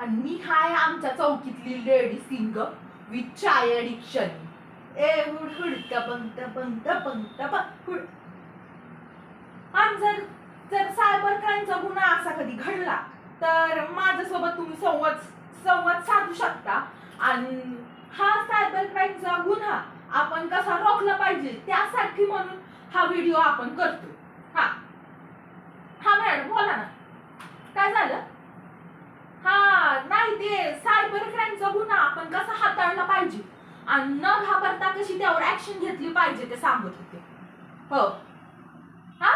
आणि मी हाय आमच्या चौकीतली लेडी सिंग विथ चाय एडिक्शन. ए हुड हुड पंत पंत पंत हुड. आणि जर जर सायबर क्राईमचा गुन्हा असा कधी घडला तर माझ्यासोबत तुम्ही संवाद साधू शकता. आणि हा सायबर क्राईमचा गुन्हा आपण कसा रोखला पाहिजे त्यासाठी म्हणून हा व्हिडिओ आपण करतो. हा हा मॅडम बोला ना, काय झालं? हा नाही, ते सायबर क्राईमचा गुन्हा आपण कसा हाताळला पाहिजे आणि न घाबरता कशी त्यावर ऍक्शन घेतली पाहिजे ते सांगत होते. हो हा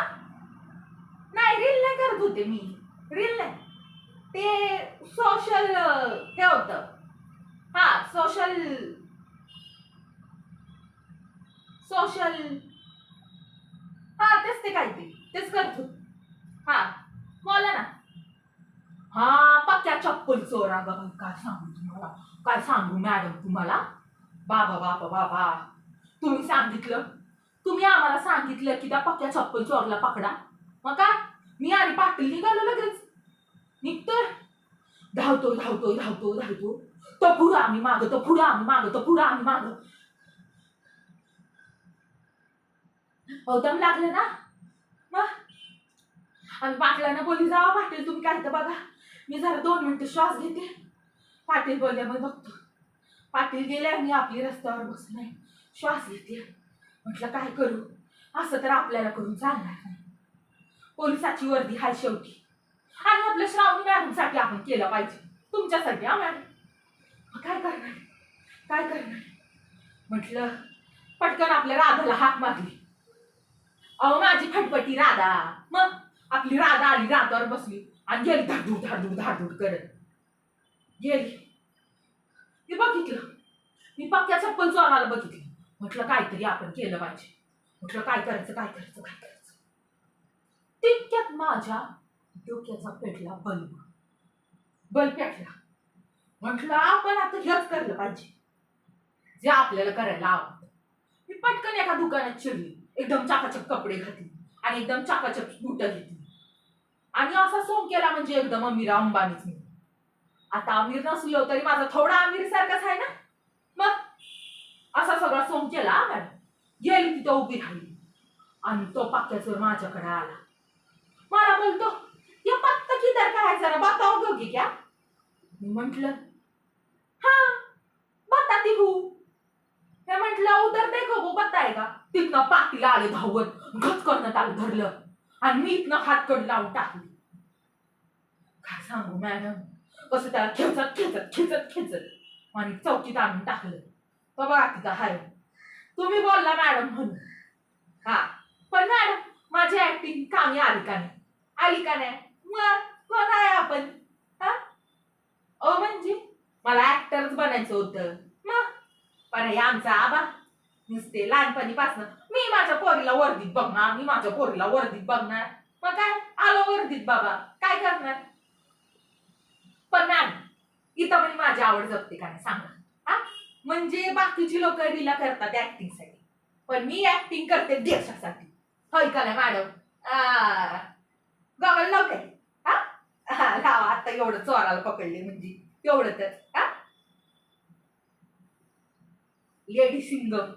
नाही, रील नाही करत होते मी. रील नाही, ते सोशल हे होतं. हा सोशल सोशल हा तेच, ते काय तेच करत होते. हा बोला ना. हा पक्क्या चप्पल चोरा ग, काय सांगू तुम्हाला, काय सांगू मॅडम तुम्हाला. बाबा बाबा बाबा, तुम्ही आम्हाला सांगितलं की त्या पक्क्या चप्पल चोरला पकडा. मग काय, मी आणि पाटील निघालो लगेच. निघतोय, धावतो धावतो धावतो धावतो, तो पुढं आम्ही माग, तो पुढं आम्ही माग, तो पुढं आम्ही माग. दम लागलं ना. मग आम्ही पाटलांना बोलली, जावा पाटील तुम्ही काय तर बघा, मी जरा 2 मिनिटं श्वास घेते. पाटील बोलले, मग बघतो. पाटील गेले, मी आपली रस्त्यावर बसले, श्वास घेते. म्हटलं काय करू, असं तर आपल्याला करून चालणार नाही. पोलिसाची वर्दी हाय शेवटी, आणि आपल्या श्रावणी मॅडमसाठी आपण केलं पाहिजे, तुमच्यासाठी. हा मॅडम काय करणार म्हटलं, पटकन आपल्या राधाला हाक मारली. अहो माझी फटफटी राधा. मग आपली राधा आली, राधावर बसली आणि गेली धाडूड धाडूड धाडूड करत गेली. मी बघितलं, मी पक्क्या चप्पल चोराला बघितलं. म्हटलं काहीतरी आपण केलं पाहिजे. म्हटलं काय करायचं. तितक्यात माझ्या डोक्याचा पेटला बल्ब पेटला. म्हटलं आपण आता हेच करलं पाहिजे जे आपल्याला करायला आवडतं. मी पटकन एका दुकानात शिरली, एकदम चाकाचक कपडे घातले आणि एकदम चाकाचक बूट घेतली आणि असा सोंग केला म्हणजे एकदम अमीर अंबानीच मी. आता अमीर नसलो तरी माझा थोडा अमीर सारखाच आहे ना. मग असा सगळा सोंग केला. मॅडम गेली तिथं उभी राहिली आणि तो पक्क्याचोर माझ्याकडे आला. मला बोलतो, ये पत्ता किधर का है जरा बताओगे क्या? मी म्हटलं हाँ बताती हूँ. हे म्हटलं उधर देखो वो बताएगा. तिथनं पाटील आले धावत, घच करणं त्याला धरलं आणि मी इथनं हातकड लावून टाकली. काय सांगू मॅडम, कसं त्याला खेचत आणि चौकीत आणून टाकलं. तो बघा तिथं हाय, तुम्ही बोलला मॅडम म्हणून. हा पण मॅडम माझी ऍक्टिंग कामी आली का नाही? मग कोण आहे आपण? हा म्हणजे मला ऍक्टरच बनायचं होतं. मग पण हे आमचा आबा नुसते लहानपणीपासून मी माझ्या पोरीला वर्दीत बघणार. मग काय आलो वर्दीत बाबा, काय करणार. पण मॅम इथं पण माझी आवड जपते का नाही सांगा. हा म्हणजे बाकीची लोक रीला करतात ऍक्टिंगसाठी, पण मी ऍक्टिंग करते देशासाठी. होय का नाही मॅडम? गॉगल लावते. हा लावा, आता एवढं चोराला पकडले म्हणजे एवढं तर. हा लेडी सिंगम